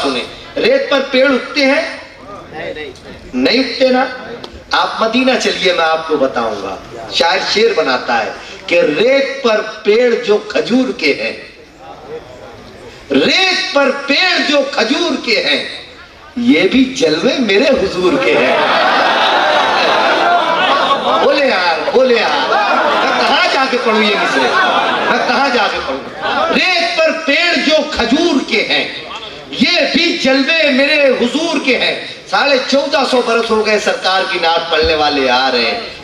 सुने, रेत पर पेड़ उगते हैं? नहीं उगते ना। आप मदीना चलिए, मैं आपको बताऊंगा। शायर शेर बनाता है कि रेत पर पेड़ जो खजूर के हैं, रेत पर पेड़ जो खजूर के हैं, ये भी जलवे मेरे हुजूर के हैं। बोले यार, बोले यार, मैं कहां जाके पढ़ूं ये मिसरे, मैं कहां जाके पढ़ूं? रेत पर पेड़ जो खजूर के हैं, ये भी जलवे मेरे हुजूर के हैं। 1450 बरस हो गए सरकार की नात पढ़ने वाले आ रहे हैं।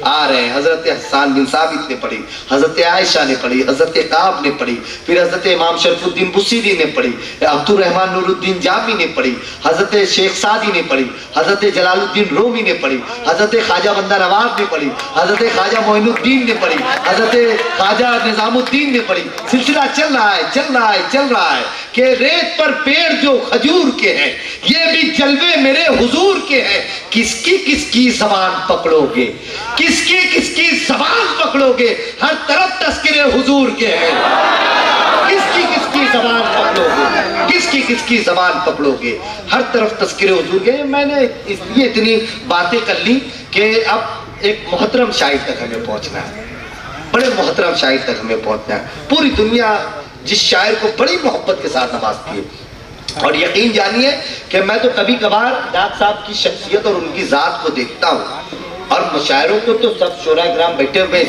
हजरत हसन बिन साबित ने पढ़ी, हजरत आयशा ने पढ़ी, हजरत काब ने पढ़ी, फिर हजरत इमाम शरफुद्दीन बुसीरी ने पढ़ी, अब्दुल रहमान नूरुद्दीन जामी ने पढ़ी, हजरत शेख सादी ने पढ़ी, हजरत जलालुद्दीन रूमी ने पढ़ी, हजरत ख्वाजा बंदा नवाज ने पढ़ी, हजरत ख्वाजा मोइनुद्दीन ने पढ़ी, हजरत ख्वाजा निजामुद्दीन ने पढ़ी। सिलसिला चल रहा है, चल रहा है, चल रहा है कि रेत पर पेड़ जो खजूर के हैं, ये भी जलवे मेरे हुजूर के हैं। किसकी किसकी जबान पकड़ोगे, किसकी किसकी जबान पकड़ोगे, हर तरफ तस्करे हुजूर के हैं। किसकी किसकी जबान पकड़ोगे, किसकी किसकी जबान पकड़ोगे, हर तरफ तस्करे हुजूर के हैं। मैंने इसलिए इतनी बातें कर ली कि अब एक मोहतरम शायर तक हमें पहुंचना है, बड़े मोहतरम शायर तक हमें पहुंचना है। पूरी दुनिया जिस शायर को बड़ी मोहब्बत के साथ नवाजती है, और यकीन जानिए कि मैं तो कभी कभार डाक साहब की शख्सियत और उनकी जात को देखता हूँ, और मुशायरों को तो सब शोराग्राम बैठे हुए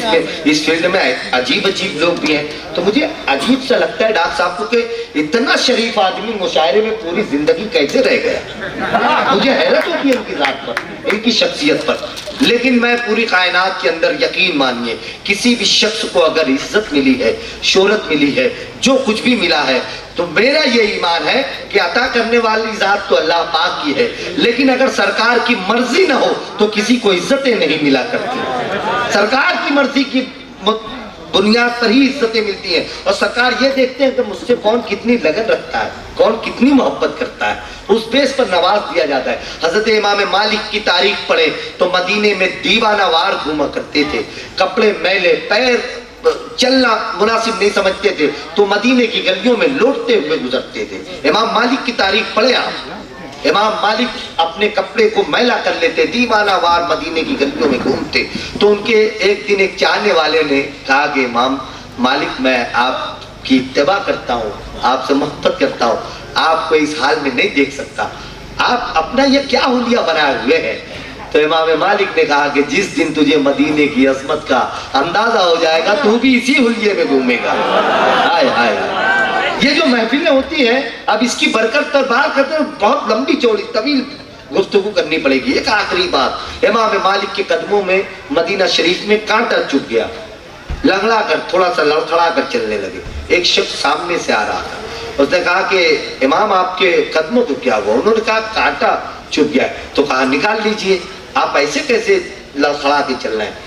इस फील्ड में अजीब अजीब लोग भी हैं, तो मुझे अजीब सा लगता है डाक साहब को कि इतना शरीफ आदमी मुशायरे में पूरी जिंदगी कैसे रह गया। मुझे हैरत होती है इनकी जात पर, इनकी शख्सियत पर। लेकिन मैं पूरी कायनात के अंदर यकीन मानिए, किसी भी शख्स को अगर इज्जत मिली है, शोहरत मिली है, जो कुछ भी मिला है, तो मेरा ये ईमान है कि अता करने वाली जात तो अल्लाह पाक की है, लेकिन अगर सरकार की मर्जी ना हो तो किसी को इज्जतें नहीं मिला करती। सरकार की मर्जी की बुनियाद पर ही इज्जतें मिलती हैं, और सरकार ये देखते हैं कि मुझसे कौन कितनी लगन रखता है, कौन कितनी मोहब्बत करता है, उस बेस पर नवाज दिया जाता है। हजरत इमाम मालिक की तारीख पढ़े तो मदीने में दीवाना वार घूमा करते थे, कपड़े मैले, पैर चलना मुनासिब नहीं समझते थे, तो मदीने की गलियों में लौटते हुए गुजरते थे। इमाम मालिक की तारीख पढ़े आप, इमाम मालिक अपने कपड़े को मैला कर लेते, दीवाना वार मदीने की गलियों में घूमते। तो उनके एक दिन एक चाहने वाले ने कहा कि इमाम मालिक, मैं आपकी इत्तिबा करता हूँ, आपसे मोहब्बत करता हूँ, आपको इस हाल में नहीं देख सकता, आप अपना ये क्या हुलिया बनाए हुए हैं। तो इमाम मालिक ने कहा कि जिस दिन तुझे मदीने की अजमत का अंदाजा हो जाएगा, तू भी इसी हुलिये में घूमेगा। हाय हाय, ये जो महफिलें होती हैं, अब इसकी बरकत पर बात करते हैं, बहुत लंबी चौड़ी तवील गुफ्तगू करनी पड़ेगी। एक आखिरी बात, इमाम मालिक के कदमों में मदीना शरीफ में कांटा चुभ गया, लंगड़ा कर थोड़ा सा लड़खड़ा कर चलने लगे। एक शख्स सामने से आ रहा था, उसने कहा कि इमाम आपके कदमों को क्या हुआ? उन्होंने कहा कांटा चुभ गया। तो कहा निकाल लीजिए, आप ऐसे कैसे लड़खड़ा के चल रहे हैं,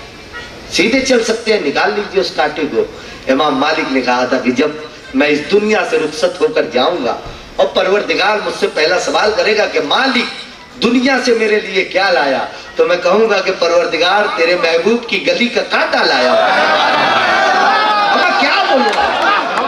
सीधे चल सकते हैं, निकाल लीजिए उस कांटे को। इमाम मालिक ने कहा था कि जब मैं इस दुनिया से रुखसत होकर जाऊंगा और परवरदिगार मुझसे पहला सवाल करेगा कि मालिक दुनिया से मेरे लिए क्या लाया, तो मैं कहूंगा कि परवरदिगार तेरे महबूब की गली का कांटा लाया। अब मैं क्या बोलूंगा,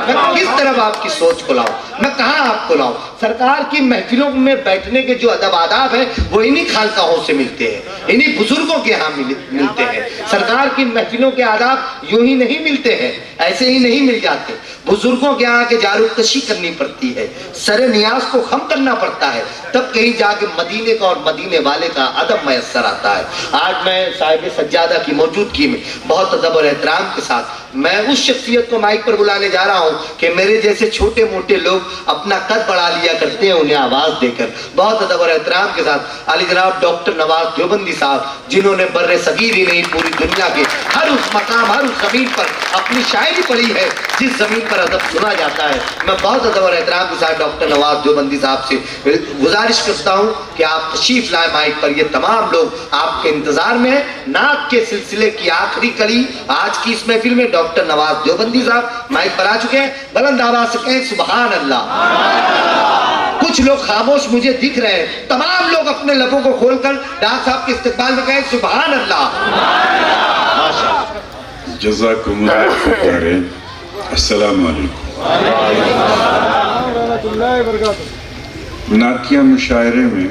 मैं किस तरफ आपकी सोच को लाऊं, मैं कहां आपको लाऊं? सरकार की महफिलों में बैठने के जो अदब आदाब है वो इन्हीं खानकाहों से मिलते हैं, इन्हीं बुजुर्गों के यहाँ मिलते हैं। सरकार की महफिलों के आदाब यूं ही नहीं मिलते हैं, ऐसे ही नहीं मिल जाते। बुजुर्गों के यहाँ के जारूकशी करनी पड़ती है, सरे नियाज को खम करना पड़ता है, तब कहीं जाके मदीने का और मदीने वाले का अदब मैसर आता है। आज मैं साहिब सज्जादा की मौजूदगी में बहुत अदब और एहतराम के साथ मैं उस शख्सियत को माइक पर बुलाने जा रहा हूँ कि मेरे जैसे छोटे मोटे लोग अपना कद बढ़ा लिया करते हैं उन्हें आवाज देकर। बहुत अदब और एहतराम के साथ अली जनाब डॉक्टर नवाज देवबंदी साहब, जिन्होंने बर्रे सगीर ही नहीं पूरी दुनिया के हर उस मकाम, हर उस जमीन पर अपनी शायरी पढ़ी है जिस जमीन पर अदब सुना जाता है। मैं बहुत अदब और एहतराम के साथ डॉक्टर नवाज देवबंदी साहब से गुजारिश करता हूँ कि आप तशरीफ लाए माइक पर। ये तमाम लोग आपके इंतजार में है। नात के सिलसिले की आखिरी कड़ी आज की इस महफिल में डॉक्टर नवाज देवबंदी साहब माइक पर आ चुके हैं। बुलंद आवाज से कहें सुभान अल्लाह। कुछ लोग खामोश मुझे दिख रहे हैं, तमाम लोग अपने लबों को खोलकर डाक साहब के इस्तकबाल में कहें सुभान अल्लाह। माशाअल्लाह। जज़ाकुमुल्लाह खैर। अस्सलामु अलैकुम। नातिया मुशायरे में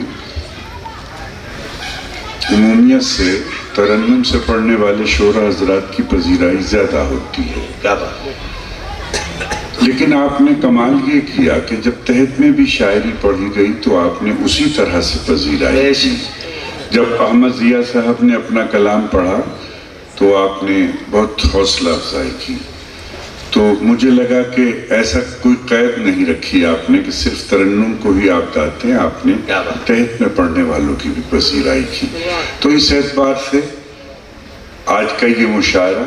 उमूमियत से तरन्नुम से पढ़ने वाले शोरा हजरात की पजीराई ज़्यादा होती है। क्या बात है। लेकिन आपने कमाल ये किया कि जब तहत में भी शायरी पढ़ी गई तो आपने उसी तरह से पजीराई की। जब अहमद ज़िया साहब ने अपना कलाम पढ़ा तो आपने बहुत हौसला अफजाई की। तो मुझे लगा कि ऐसा कोई कैद नहीं रखी आपने कि सिर्फ तरन्नुम को ही आप गाते हैं, आपने तहत में पढ़ने वालों की भी पजीराई की। तो इस एतबार से आज का ये मुशायरा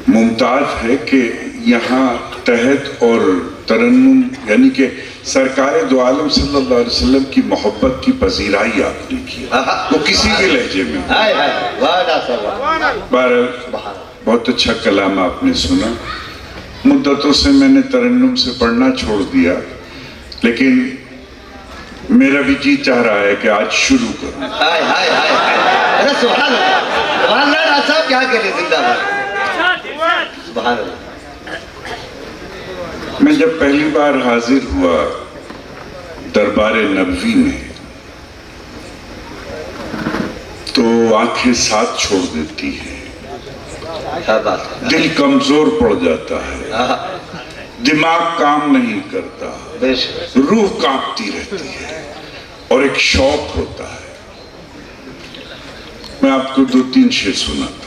मुमताज़ है कि यहाँ तहत और तरन्नुम यानी कि सरकार दो आलम सल्लल्लाहु अलैहि वसल्लम की मोहब्बत की पजीराई आपने की, वो किसी भी लहजे में। बहुत अच्छा कलाम आपने सुना। मुद्दतों से मैंने तरन्नुम से पढ़ना छोड़ दिया, लेकिन मेरा भी जी चाह रहा है कि आज शुरू करूं। अरे सुभान अल्लाह साहब, क्या कह रहे, जिंदाबाद। सुभान अल्लाह। मैं जब पहली बार हाजिर हुआ दरबार नबवी में तो आंखें साथ छोड़ देती हैं, दिल कमजोर पड़ जाता है, दिमाग काम नहीं करता, रूह कांपती रहती है और एक शौक होता है। मैं आपको 2-3 शेर सुनाता हूँ।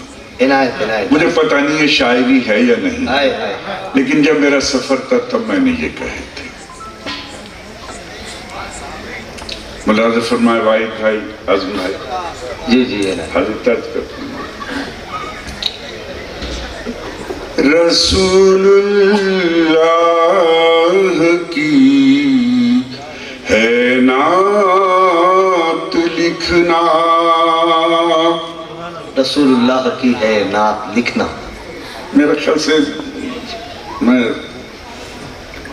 मुझे पता नहीं ये शायरी है या नहीं, लेकिन जब मेरा सफर था तब मैंने ये कहे थे। मुलाज़ा फरमाए वाहिद भाई, आज़म भाई। जी हाजिर तर्ज करते हैं। रसूलुल्लाह की है नात लिखना, रसूलुल्लाह की है नात लिखना। मेरा ख्याल से मैं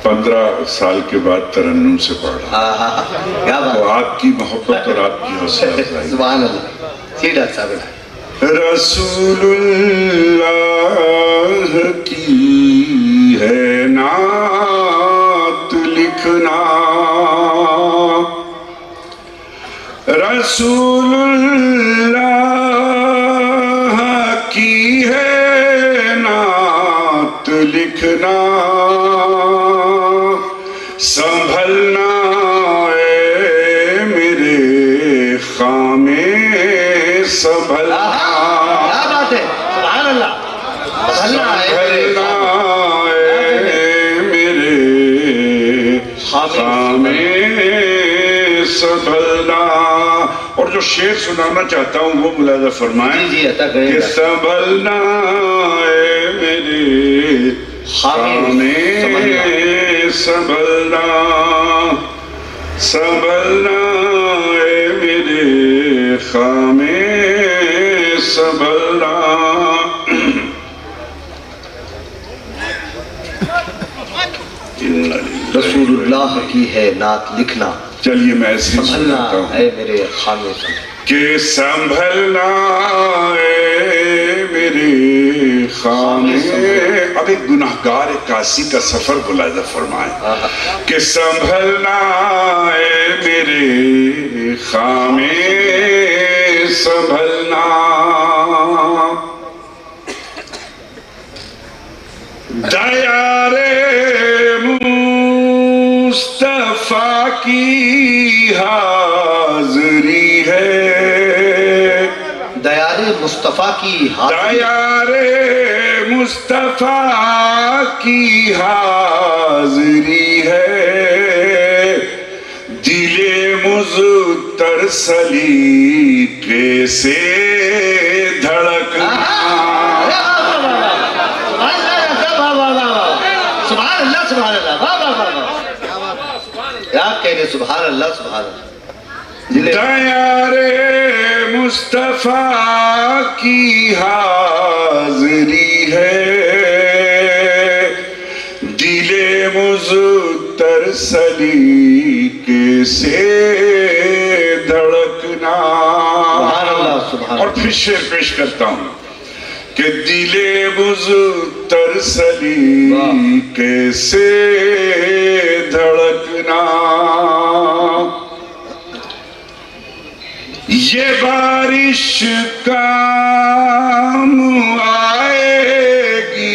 15 साल के बाद तरन्नुम से पढ़ रहा। क्या बात। तो आपकी मोहब्बत और आपकी हौसला अफजाई। सुभान अल्लाह। सीधा साबित। रसूलुल्लाह की है नात लिखना, रसूलुल्लाह की है नात लिखना, संभलना ए मेरे खामे संभलना। क्या बात है, सुभान अल्लाह। संभलना ए मेरे खामे संभलना। और जो शेर सुनाना चाहता हूँ वो मुलाज़ा फरमाएं कि संभलना ए मेरे खामे संभलना, संभलना ए मेरे खामे संभलना। रसूलुल्लाह की है नात लिखना। चलिए मैं ऐसे संभलना है मेरे खामे के संभलना ए मेरे खामे। अब एक गुनाहगार काशी का सफर मुलाज़ा फरमाए कि संभलना ए मेरे खामे संभलना, दया रे मुस्तफा की हाज़री है, दया रे मुस्तफा की हाज़री, दया रे मुस्तफा की हाज़री है, दिले मुज़्तर सलीके से धड़कना। सुभान अल्लाह, सुभान अल्लाह। दया रे मुस्तफा की हाज़री है, दिले मुज़्तर सलीके से धड़कना। सुभान अल्लाह, सुभान। और फिर शेर पेश करता हूँ कि दिले मुज़्तर सलीके से धड़कना, लौटना, ये बारिश काम आएगी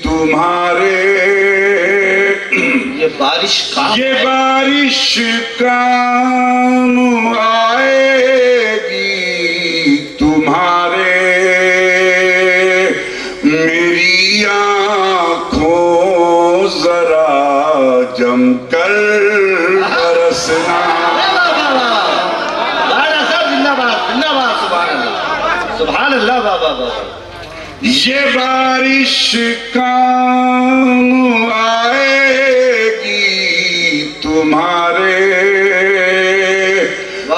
तुम्हारे, ये बारिश काम आएगी तुम्हारे, मेरी आँखों जरा जमकर बरसना। सुभान अल्लाह, बाबा बाबा। ये बारिश काम आएगी तुम्हारे,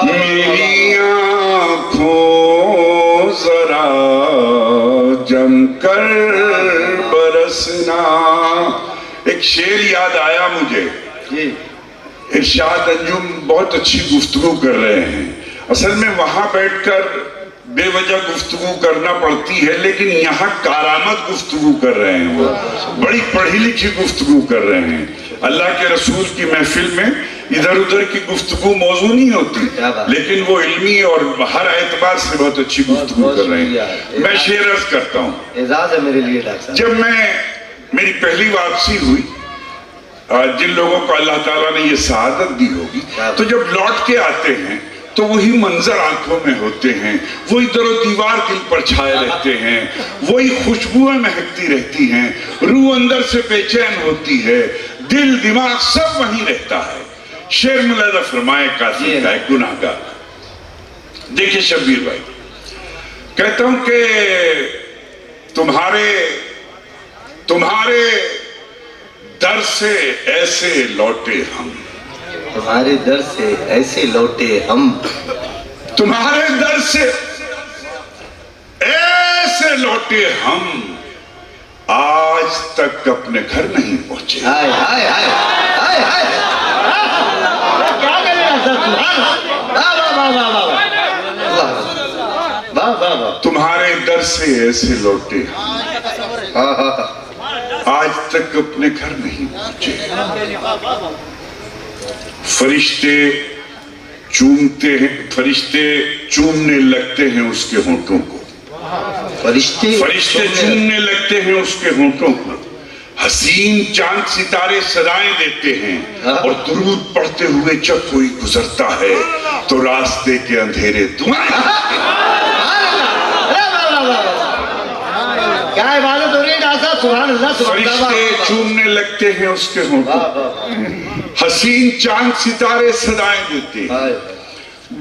मेरी आँखों जरा जमकर बरसना। एक शेर याद आया मुझे, इरशाद अंजुम बहुत अच्छी गुफ्तगू कर रहे हैं। असल में वहां बैठकर बेवजह गुफ्तगू करना पड़ती है, लेकिन यहाँ कारामत गुफ्तगू कर रहे हैं, वो बड़ी पढ़ी लिखी गुफ्तगू कर रहे हैं। अल्लाह के रसूल की महफिल में इधर उधर की गुफ्तगू मौजू नहीं होती, लेकिन वो इल्मी और हर एतबार से बहुत अच्छी गुफ्तगू कर रहे हैं। मैं शेर अर्ज करता हूँ, एजाज है मेरे लिए डॉक्टर साहब। जब मेरी पहली वापसी हुई, जिन लोगों को अल्लाह ताला ने ये सआदत दी होगी, तो जब लौट के आते हैं तो वही मंजर आंखों में होते हैं, वही दरो दीवार दिल पर छाए रहते हैं, वही खुशबुएं महकती रहती हैं, रूह अंदर से बेचैन होती है, दिल दिमाग सब वहीं रहता है। शेर मुलादा फरमाए कासिम का एक गुनाहगार। देखिए शब्बीर भाई, कहता हूं कि तुम्हारे दर से ऐसे लौटे हम, तुम्हारे दर से ऐसे लौटे हम, तुम्हारे दर से ऐसे लौटे हम, आज तक अपने घर नहीं पहुंचे। हाय हाय हाय हाय हाय, क्या करेगा सर? वाह वाह वाह वाह वाह वाह वाह वाह। तुम्हारे दर से ऐसे लौटे हम, आज तक अपने घर नहीं पहुंचे। फरिश्ते चूमने लगते हैं उसके होंठों को, फरिश्ते चूमने लगते हैं उसके होंठों को, हसीन चांद सितारे सदाएं देते हैं, और दुरूद पढ़ते हुए जब कोई गुजरता है तो रास्ते के अंधेरे दुआएं। क्या इबादत हो रही है डॉक्टर साहब? सुभान अल्लाह, सुभान अल्लाह। फरिश्ते चूमने लगते हैं उसके होंठों को, हसीन चांद सितारे सदाएं देते हैं,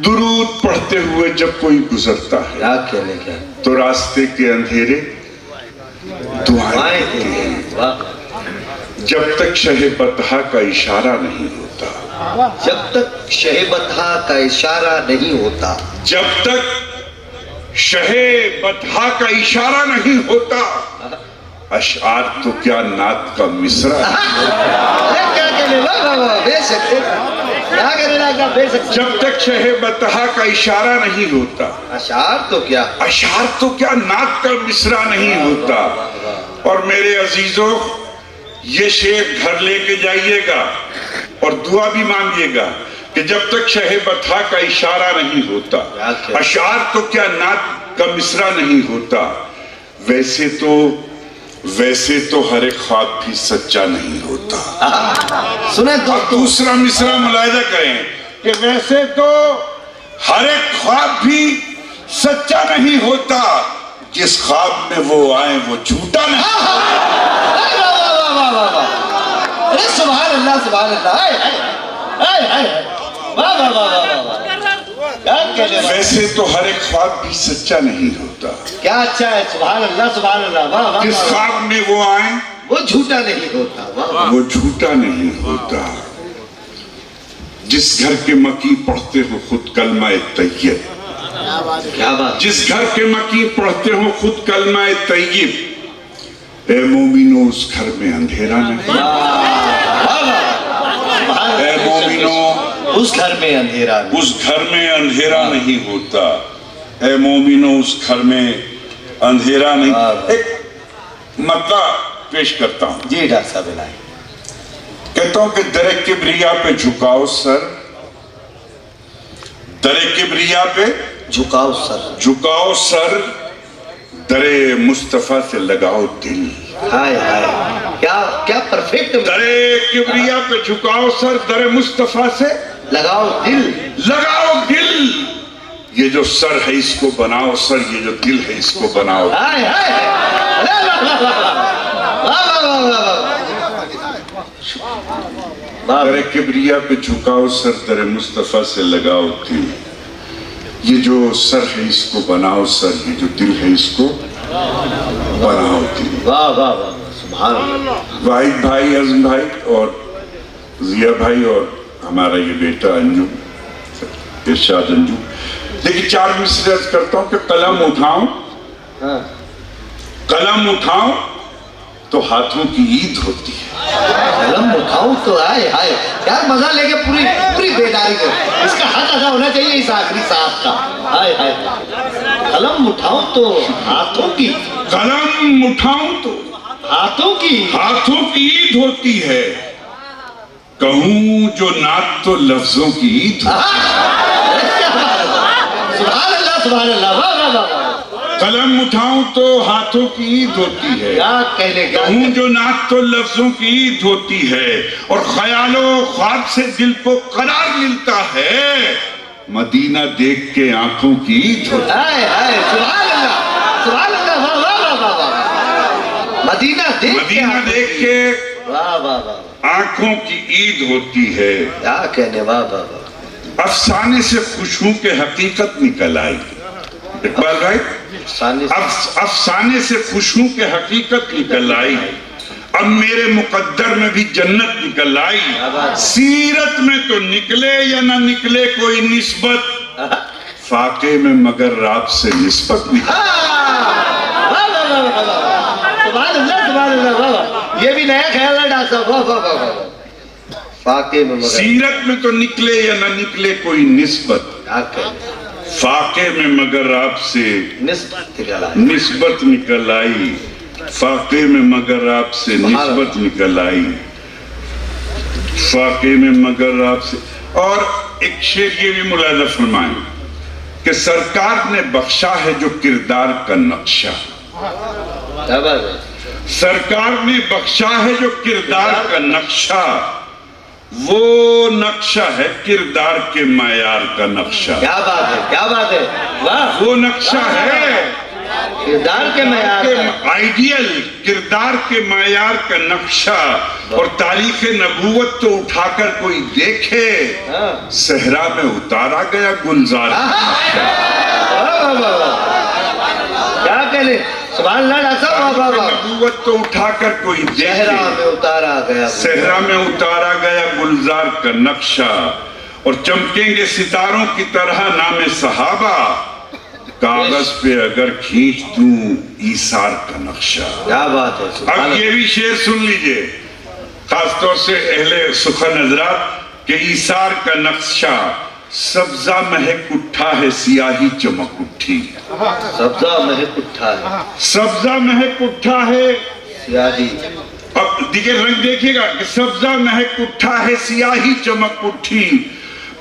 दुरूद पढ़ते हुए जब कोई गुजरता है तो रास्ते के अंधेरे दुआएं देते हैं। जब तक शहे बतहा का इशारा नहीं होता, जब तक शहे बतहा का इशारा नहीं होता, जब तक शहे बतहा का इशारा नहीं होता, अशआर तो क्या नात का मिसरा। जब तक शहे बतहा का इशारा नहीं होता, अशार तो क्या नात का मिसरा नहीं होता। और मेरे अजीजों, ये शेर घर लेके जाइएगा और दुआ भी मांगिएगा कि जब तक शहे बतहा का इशारा नहीं होता, अशार तो क्या नात का मिसरा नहीं होता। वैसे तो हर एक ख्वाब भी सच्चा नहीं होता। सुने तो दूसरा मिसरा मुलाहिजा करें कि वैसे तो हर एक ख्वाब भी सच्चा नहीं होता, जिस ख्वाब में वो आए वो झूठा नहीं। अरे सुभान अल्लाह, सुभान अल्लाह। वैसे तो हर एक ख्वाब भी सच्चा नहीं होता, क्या अच्छा है, सुभान अल्लाह, सुभान अल्लाह। वाह वाह। जिस ख्वाब में वो आए वो झूठा नहीं होता, वो झूठा नहीं होता। जिस घर के मकी पढ़ते हो खुद कलमा तैयब, क्या बात। जिस घर के मकी पढ़ते हो खुद कलमा तैयब, ए मोमिनो उस घर में अंधेरा नहीं। ए मोमिनो उस घर में अंधेरा नहीं होता। ए मोमिनो उस घर में अंधेरा नहीं। एक मक्का पेश करता हूँ। जी डॉक्टर साहब। कहता हूं कि दर किबरिया पे झुकाओ सर, दर किबरिया पे झुकाओ सर, झुकाओ सर, दरे मुस्तफा से लगाओ दिल। हाय हाय, क्या क्या परफेक्ट, दरे किबरिया पे झुकाओ सर, दरे मुस्तफा से लगाओ दिल, लगाओ दिल। ये जो सर है इसको बनाओ सर, ये जो दिल है इसको बनाओ। हाय हाय, अरे वाह वाह वाह वाह वाह वाह, दरे किबरिया पे झुकाओ सर, दरे मुस्तफा से लगाओ दिल। ये जो सर है इसको बनाओ सर, ये जो दिल है इसको बनाओ दिल। वाह वाह वाह, सुभान अल्लाह। वाहिद भाई, अज़म भाई और जिया भाई और हमारा ये बेटा अंजू, इरशाद अंजू। देखिए 4 मिसरे अर्ज करता हूँ कि कलम उठाओ, हाँ, कलम उठाओ तो हाथों की ईद होती है। कलम उठाऊं तो हाय हाय, यार मजा लेके पूरी पूरी बेदारी को, इसका हक अदा होना चाहिए इस आखिरी साथ का। हाय हाय, कलम उठाऊं तो हाथों की, कलम उठाऊं तो हाथों की, हाथों की ईद होती है, कहूं जो नात तो लफ्जों की ईद होती सुभान अल्लाह सुभान अल्लाह, वाह वाह वाह, है। कलम उठाऊं तो हाथों की ईद होती है, क्या कहने का, कहूं जो नात तो लफ्जों की ईद होती है, और ख्यालो ख्वाब से दिल को करार मिलता है, मदीना देख के आंखों की ईद होती है। हाय हाय, सुभान अल्लाह, वाह वाह वाह वाह वाह, मदीना देख के वाह वाह वाह, आंखों की ईद होती है। क्या कहने, वाह वाह वाह, अफसाने से खुशबू के हकीकत निकल आई। इकबाल भाई, अफसाने से खुशबू के हकीकत निकल आई, अब मेरे मुकद्दर में भी जन्नत निकल आई। सीरत में तो निकले या ना निकले कोई निस्बत, फाके में मगर रात से निस्बत निकल। ये भी नया ख्याल है डॉक्टर साहब, वाह वाह वाह वाह, फाके में मगर, सीरत में तो निकले या ना निकले कोई निस्बत, क्या कहने, फाके में मगर आपसे निस्बत निकल आई, निस्बत निकल आई, फाके में मगर आपसे निस्बत निकल आई, फाके में मगर आपसे। और एक शेर ये भी मुलाजा फरमाएं कि सरकार ने बख्शा है जो किरदार का नक्शा, क्या बात है, सरकार ने बख्शा है जो किरदार का नक्शा, वो नक्शा है किरदार के मायार का नक्शा। क्या बात है, क्या बात है, वाह, वो नक्शा है किरदार के मयार का, आइडियल किरदार के मायार का नक्शा। और तारीख नबूवत तो उठाकर कोई देखे, हाँ, सहरा में उतारा गया गुलजार का नक्शा। वाह वाह वाह वाह, क्या कहने, सुभान अल्लाह डॉक्टर साहब, वाह वाह वाह, नबूवत तो उठाकर कोई सहरा देखे, में उतारा गया, सहरा में उतारा गया गुलजार का नक्शा। और चमकेंगे सितारों की तरह नामे सहाबा, कागज पे अगर खींच दूं ईसार का नक्शा। क्या बात है, सुभान अब ये भी शेर सुन लीजिए, खासतौर से अहले सुखन हजरात, के ईसार का नक्शा, सब्जा महक उठा है सियाही चमक उठी, सब्जा महक उठा है, सब्जा महक उठा है सियाही, अब देखिए रंग देखिएगा कि सब्जा महक उठा है सियाही चमक उठी,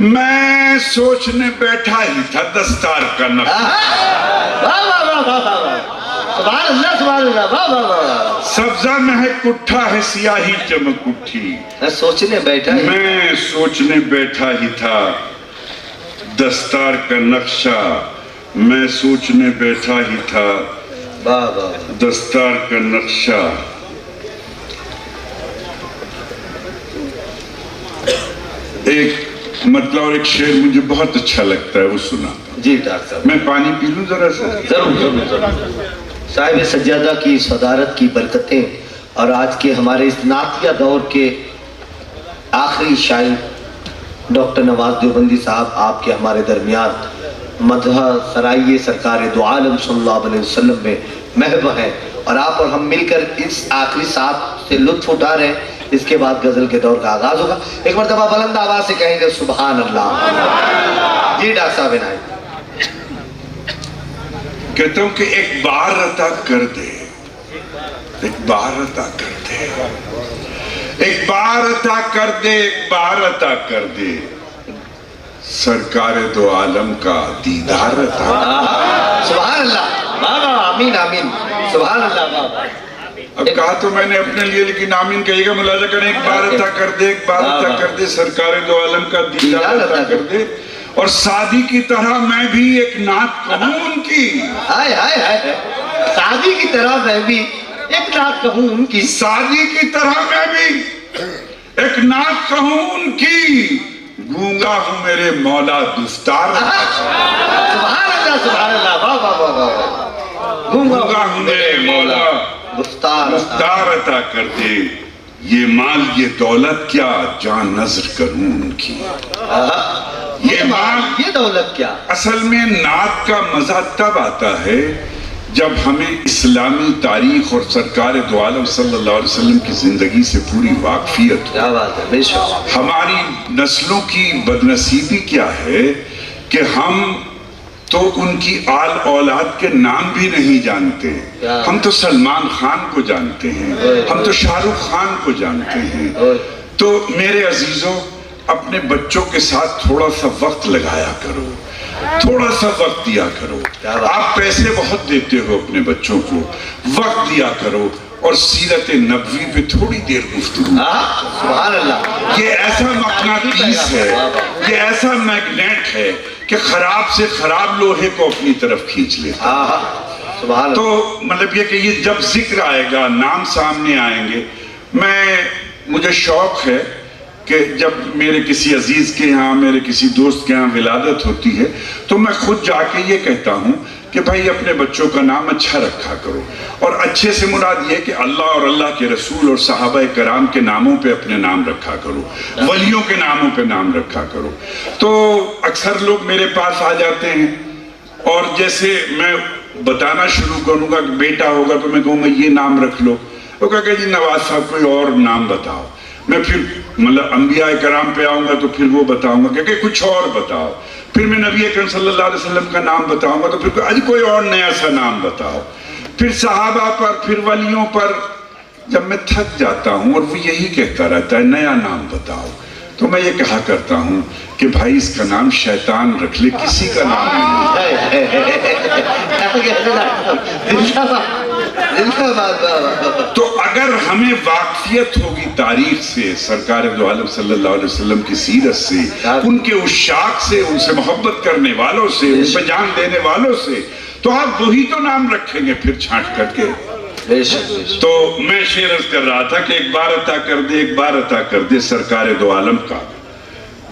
मैं सोचने बैठा ही था दस्तार का नक्शा। वाह वाह वाह वाह वाह, सुभान अल्लाह सुभान अल्लाह, वाह वाह वाह, सब्जा महक उठा है सियाही चमक उठी, मैं सोचने बैठा ही, मैं सोचने बैठा ही था दस्तार का नक्शा, मैं सोचने बैठा ही था वाह वाह, दस्तार का नक्शा। एक मतलब और एक शेर मुझे बहुत अच्छा लगता है, वो सुना। जी डॉक्टर साहब, मैं पानी पी लूं जरा सा। जरूर जरूर जरूर, साहिब सज्जादा की सदारत की बरकतें और आज के हमारे इस नातिया दौर के आखिरी शायर डॉक्टर नवाज देवबंदी साहब आपके हमारे दरमियान मदह सराइए सरकार दो आलम सल्लल्लाहु अलैहि वसल्लम में महब है, और आप और हम मिलकर इस आखिरी साथ से लुत्फ उठा रहे हैं। इसके बाद गजल के दौर का आगाज होगा। एक मरतबा बुलंद आवाज से कहेंगे सुभान अल्लाह। जी डॉक्टर साहब इनायत, कहता हूं कि एक बार अता कर दे, एक बार अता कर दे, ایک بار عطا کر دے، ایک بار عطا کر دے، سرکار دو عالم کا دیدار عطا کر دے۔ سبحان اللہ، بابا آمین آمین، سبحان اللہ بابا۔ اب کہا تو میں نے اپنے لیے، لیکن آمین کہیے گا، ملاحظہ کریں، ایک بار عطا کر دے، ایک بار عطا کر دے، سرکار دو عالم کا دیدار عطا کر دے، اور سعدی کی طرح میں بھی ایک نعت کہوں ان کی۔ ہائے ہائے ہائے، سعدی کی طرح میں بھی ایک نعت کہوں ان کی۔ سعدی کی طرح میں بھی ایک نعت کہوں ان کی، گونگا ہوں میرے مولا دستار عطا کر دے۔ سبحان اللہ سبحان اللہ، واہ واہ واہ واہ، گونگا ہوں میرے مولا دستار عطا کر دے، یہ مال یہ دولت کیا جان نظر کروں ان کی۔ یہ مال یہ دولت کیا؟ اصل میں نعت کا مزہ تب آتا ہے جب ہمیں اسلامی تاریخ اور سرکار دو عالم صلی اللہ علیہ وسلم کی زندگی سے پوری واقفیت ہو۔ کیا بات ہے، بے شک۔ ہماری نسلوں کی بدنصیبی کیا ہے کہ ہم تو ان کی آل اولاد کے نام بھی نہیں جانتے۔ ہم تو سلمان خان کو جانتے ہیں، ہم تو شاہ رخ خان کو جانتے ہیں۔ تو میرے عزیزوں، اپنے بچوں کے ساتھ تھوڑا سا وقت لگایا کرو، تھوڑا سا وقت دیا کرو۔ آپ پیسے بہت دیتے ہو اپنے بچوں کو، وقت دیا کرو، اور سیرت نبوی پہ تھوڑی دیر گفتگو۔ سبحان اللہ، یہ ایسا مقناطیس ہے، یہ ایسا میگنیٹ ہے کہ خراب سے خراب لوہے کو اپنی طرف کھینچ لیتا ہے۔ سبحان اللہ۔ تو مطلب یہ کہ یہ جب ذکر آئے گا، نام سامنے آئیں گے، مجھے شوق ہے کہ جب میرے کسی عزیز کے یہاں، میرے کسی دوست کے یہاں ولادت ہوتی ہے تو میں خود جا کے یہ کہتا ہوں کہ بھائی اپنے بچوں کا نام اچھا رکھا کرو، اور اچھے سے مراد یہ کہ اللہ اور اللہ کے رسول اور صحابہ کرام کے ناموں پہ اپنے نام رکھا کرو، ولیوں کے ناموں پہ نام رکھا کرو۔ تو اکثر لوگ میرے پاس آ جاتے ہیں، اور جیسے میں بتانا شروع کروں گا کہ بیٹا ہوگا تو میں کہوں گا یہ نام رکھ لو، وہ کہا کہ جی نواز صاحب کوئی اور نام بتاؤ۔ میں پھر مطلب انبیاء کرام پہ آؤں گا تو پھر وہ بتاؤں گا کہ کچھ اور بتاؤ، پھر میں نبی اکرم صلی اللہ علیہ وسلم کا نام بتاؤں گا تو پھر آج کوئی اور نیا سا نام بتاؤ، پھر صحابہ پر، پھر ولیوں پر۔ جب میں تھک جاتا ہوں اور وہ یہی کہتا رہتا ہے نیا نام بتاؤ، تو میں یہ کہا کرتا ہوں کہ بھائی اس کا نام شیطان رکھ لے، کسی کا نام نہیں۔ تو اگر ہمیں واقفیت ہوگی تاریخ سے، سرکار دو عالم صلی اللہ علیہ وسلم کی سیرت سے، ان کے عشاق سے، ان سے محبت کرنے والوں سے، ان پہ جان دینے والوں سے، تو آپ وہی تو نام رکھیں گے پھر چھانٹ کر کے۔ تو میں شعر عرض کر رہا تھا کہ ایک بار عطا کر دے، ایک بار عطا کر دے، سرکار دو عالم کا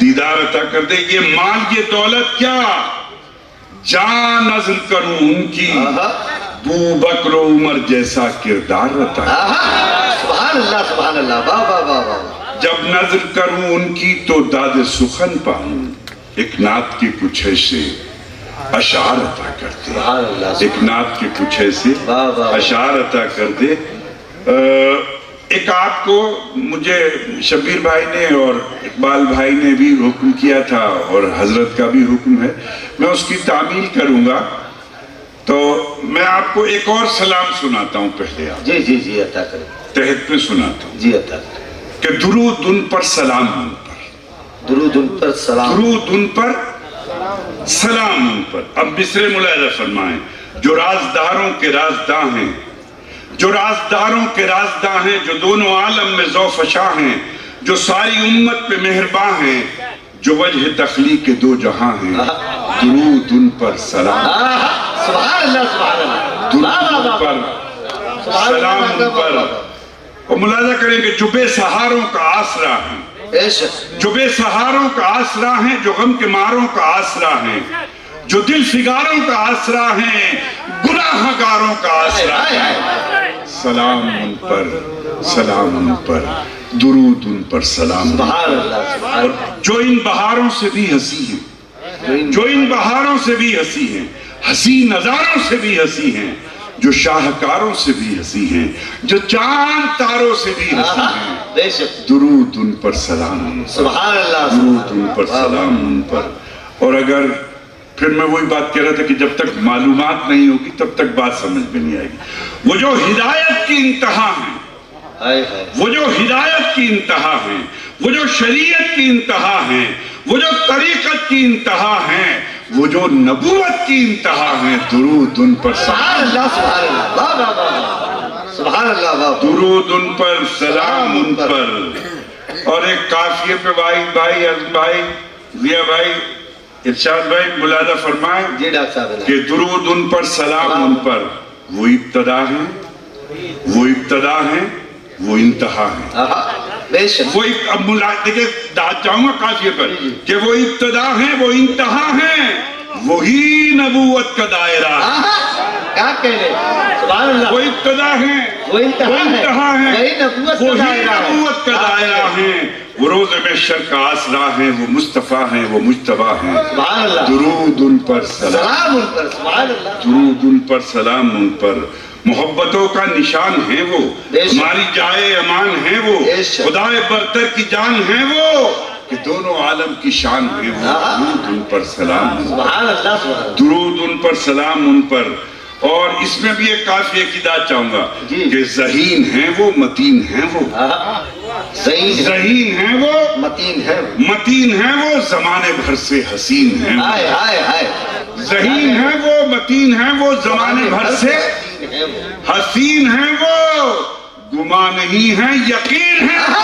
دیدار عطا کر دے، یہ مال یہ دولت کیا جان نظر کروں ان کی، ابو بکر و عمر جیسا کردار عطا کر دے۔ سبحان اللہ سبحان اللہ، واہ واہ واہ واہ۔ جب نظر کروں ان کی تو داد سخن پاؤں، ایک نعت کے کچھ ایسے اشعار عطا کر دے، ایک نعت کے کچھ ایسے اشعار عطا کر دے۔ ایک آپ کو مجھے شبیر بھائی نے اور اقبال بھائی نے بھی حکم کیا تھا، اور حضرت کا بھی حکم ہے، میں اس کی تعمیل کروں گا۔ تو میں آپ کو ایک اور سلام سناتا ہوں پہلے، آپ جی جی جی عطا کریں، تحت میں سناتا ہوں جی عطا کریں۔ کہ درود ان پر سلام ان پر، درود ان پر سلام، درود ان پر سلام ان پر۔ اب مصرع ملاحظہ فرمائیں، جو رازداروں کے رازداں ہیں، جو رازداروں کے رازداں ہیں، جو دونوں عالم میں ذو فشاں ہیں، جو ساری امت پہ مہرباں ہیں، جو وجہ تخلیق کے دو جہاں ہیں، درود ان پر سلام، سبحان اللہ سبحان اللہ، درود ان پر سلام ان پر۔ اور ملاحظہ کریں کہ جو بے سہاروں کا آسرا ہیں، جو بے سہاروں کا آسرا ہیں، جو غم کے ماروں کا آسرا ہیں، جو دل فگاروں کا آسرا ہیں، گناہ گاروں کا آسرا ہیں، سلام ان پر، سلام ان پر، درود ان پر سلام ان پر۔ اور جو ان بہاروں سے بھی ہنسی ہیں، جو ان بہاروں سے بھی ہنسی ہیں، ہنسی نظاروں سے بھی ہنسی ہیں، جو شاہکاروں سے بھی ہنسی ہیں، جو چاند تاروں سے بھی ہنسی ہیں، درود ان پر سلام ان پر، درود ان پر سلام ان پر۔ اور اگر پھر میں وہی بات کہہ رہا تھا کہ جب تک معلومات نہیں ہوگی تب تک بات سمجھ میں نہیں آئے گی۔ وہ جو ہدایت کی انتہا ہیں، ہائے ہائے وہ جو ہدایت کی انتہا ہیں، وہ جو شریعت کی انتہا ہیں، وہ جو طریقت کی انتہا ہیں، وہ جو نبوت کی انتہا ہیں، درود ان پر سبحان اللہ سبحان اللہ واہ واہ واہ سبحان اللہ واہ درود ان پر سلام ان پر۔ اور ایک قافیے پہ بھائی عزم بھائی ضیاء بھائی ارشاد بھائی ملاحظہ فرمائیں جی ڈاکٹر صاحب کہ درود ان پر سلام ان پر وہ ابتدا ہیں، وہ ابتدا ہیں، وہ انتہا ہیں۔ بے شک وہ اب دیکھیں چاہوں گا قافیے پر کہ وہ ابتدا ہیں، وہ انتہا ہیں، وہی نبوت کا دائرہ ہے۔ کیا کہنے سبحان اللہ وہ ابتدا ہیں، وہ انتہا ہے ہیں، وہی نبوت کا وہی دائرہ ہے۔ نبوت کا دائرہ ہیں، وہ روز محشر کا آسرا ہیں، وہ مصطفیٰ ہیں، وہ مجتبیٰ ہیں۔ سبحان اللہ درود ان پر سلام، سلام ان پر سبحان اللہ درود ان پر سلام ان پر، محبتوں کا نشان ہیں وہ، بے شک۔ ہماری جائے امان ہیں وہ، بے شک۔ خدائے برتر کی جان ہیں وہ، کہ دونوں عالم کی شان ہیں وہ۔ درود ان پر سلام ان پر، سبحان اللہ سبحان اللہ درود ان پر سلام ان پر۔ اور اس میں بھی ایک قافیہ کی داد چاہوں گا جی۔ کہ ذہین ہیں وہ، متین ہیں وہ، ذہین ہیں وہ، متین ہے متین ہیں وہ، زمانے بھر سے حسین ہیں وہ۔ ہائے ہائے ہائے ذہین ہیں وہ، متین ہیں وہ، زمانے بھر سے حسین ہیں وہ، گما نہیں ہیں، یقین ہیں وہ،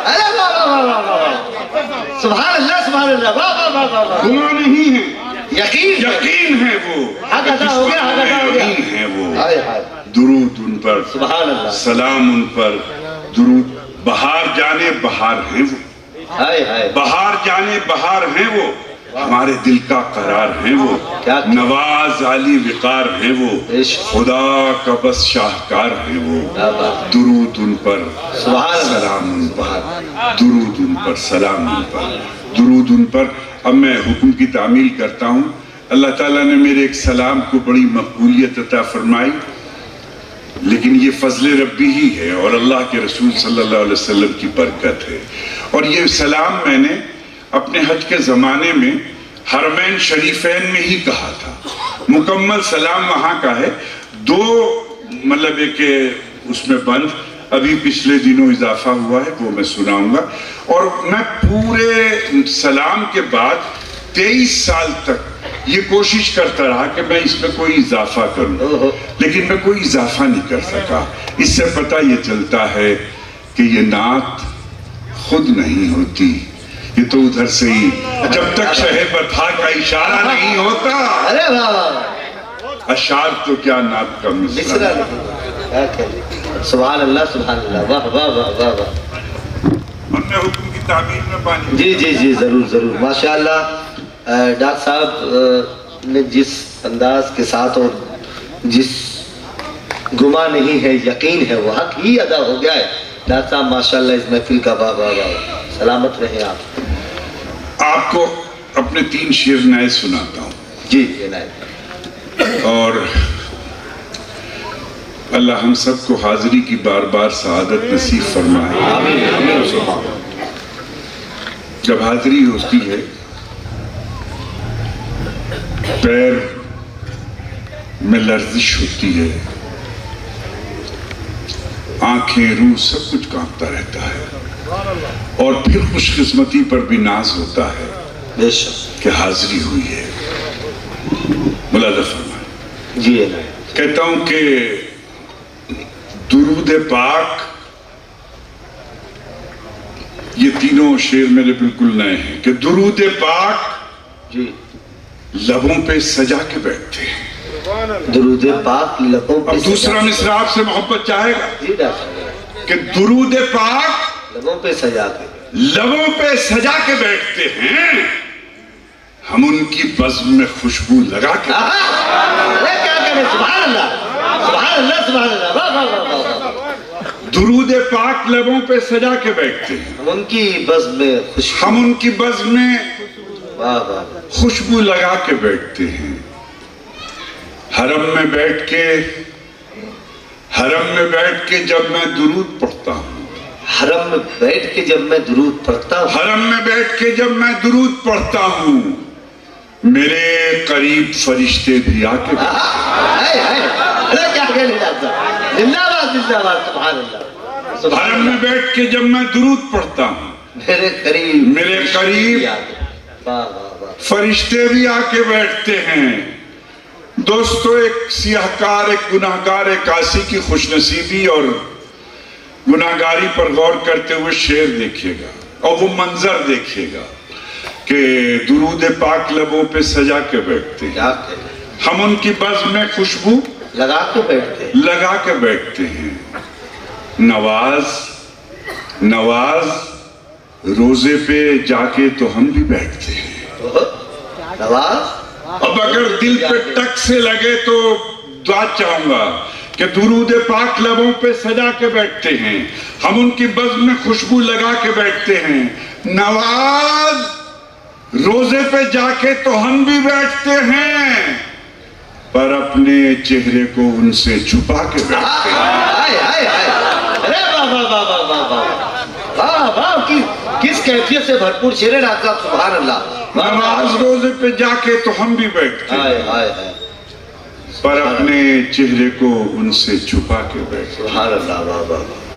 ارے واہ واہ واہ واہ واہ سبحان اللہ سبحان اللہ واہ واہ واہ واہ واہ گما نہیں ہیں، یقین یقین ہے وہ، حق ادا ہو گیا، حق ادا ہو گیا۔ یقین ہے وہ۔ ہائے ہائے درود ان پر سبحان اللہ سلام ان پر، درود بہار جانے بہار ہیں وہ، ہائے ہائے بہار جانے بہار ہیں وہ، ہمارے دل کا قرار ہیں وہ، کیا نواز علی وقار ہیں وہ، عشق خدا کا بس شاہکار ہیں وہ۔ کیا بات درود ان پر سبحان اللہ سلام ان پر، درود ان پر سلام ان پر، درود ان پر۔ اب میں حکم کی تعمیل کرتا ہوں۔ اللہ تعالیٰ نے میرے ایک سلام کو بڑی مقبولیت عطا فرمائی، لیکن یہ فضل ربی ہی ہے اور اللہ کے رسول صلی اللہ علیہ وسلم کی برکت ہے۔ اور یہ سلام میں نے اپنے حج کے زمانے میں حرمین شریفین میں ہی کہا تھا۔ مکمل سلام وہاں کا ہے، دو مطلب ہے کہ اس میں بند ابھی پچھلے دنوں اضافہ ہوا ہے، وہ میں سناؤں گا۔ اور میں پورے سلام کے بعد 23 سال تک یہ کوشش کرتا رہا کہ میں اس میں کوئی اضافہ کروں، لیکن میں کوئی اضافہ نہیں کر سکا۔ اس سے پتہ یہ چلتا ہے کہ یہ نعت خود نہیں ہوتی، یہ تو ادھر سے ہی، جب تک شہ بتھا کا اشارہ نہیں ہوتا، ارے واہ واہ اشعار تو کیا نعت کا مصرع مصرع۔ کیا کہنے سبحان اللہ سبحان اللہ واہ واہ واہ واہ واہ اور میں حکم کی تعمیر میں پانی جی جی جی ضرور ضرور ماشاءاللہ۔ ڈاکٹر صاحب نے جس انداز کے ساتھ اور جس گما نہیں ہے یقین ہے وہ حق ہی ادا ہو گیا ہے۔ ڈاکٹر صاحب ماشاءاللہ اس محفل کا واہ واہ واہ سلامت رہے آپ۔ آپ کو اپنے 3 شعر نئے سناتا ہوں، جی جی عنایت اور اللہ ہم سب کو حاضری کی بار بار سعادت نصیب فرمائے۔ آمین آمین سبحان جب حاضری ہوتی ہے پیر میں لرزش ہوتی ہے، آنکھیں روح سب کچھ کانپتا رہتا ہے، اور پھر خوش قسمتی پر بھی ناز ہوتا ہے بے شک کہ حاضری ہوئی ہے۔ ملاحظہ فرمائیں، جی عنایت کہتا ہوں کہ درود پاک، یہ تینوں شعر میرے بالکل نئے ہیں، کہ درود پاک جی لبوں پہ سجا کے بیٹھتے ہیں۔ درود پاک لبوں پہ اب دوسرا مصرع آپ سے محبت چاہے گا جی ڈاکٹر صاحب کہ درود پاک لبوں پہ سجا کے لبوں پہ سجا کے بیٹھتے ہیں، ہم ان کی بزم میں خوشبو لگا کے ارے کیا کہنے سبحان اللہ سبحان اللہ سبحان اللہ واہ واہ واہ واہ واہ۔ درود پاک لبوں پہ سجا کے بیٹھتے ہیں، ہم ان کی بزم میں خوش ہم ان کی بزم میں واہ واہ خوشبو لگا کے بیٹھتے ہیں۔ حرم میں بیٹھ کے جب میں درود پڑھتا ہوں، حرم میں بیٹھ کے جب میں درود پڑھتا ہوں، حرم میں بیٹھ کے جب میں درود پڑھتا ہوں، میرے قریب فرشتے بھی آ کے ہائے ہائے ارے کیا کہنے ڈاکٹر صاحب زندہ باد سبحان اللہ حرم میں بیٹھ کے جب میں درود پڑھتا ہوں میرے قریب فرشتے بھی آ کے بیٹھتے ہیں. دوستو ایک سیاہکار، ایک گناہگار، ایک عاصی کی خوش نصیبی اور گناہگاری پر غور کرتے ہوئے شعر دیکھے گا اور وہ منظر دیکھے گا کہ درود پاک لبوں پہ سجا کے بیٹھتے ہیں. ہم ان کی بزم میں خوشبو لگا کے بیٹھتے ہیں. نواز روزے پہ جا کے تو ہم بھی بیٹھتے ہیں. اب اگر دل پہ ٹک سے لگے تو دعا چاہوں گا کہ درود پاک لبوں پہ سجا کے بیٹھتے ہیں. ہم ان کی بزم میں خوشبو لگا کے بیٹھتے ہیں. نواز روزے پہ جا کے تو ہم بھی بیٹھتے ہیں، پر اپنے چہرے کو ان سے چھپا کے بیٹھتے ہیں. کس کیفیت سے بھرپور شعر ہے ڈاکٹر صاحب، سبحان اللہ. نماز روزے پہ جا کے تو ہم بھی بیٹھتے ہیں، پر اپنے چہرے کو ان سے چھپا کے بیٹھتے ہیں. سبحان اللہ.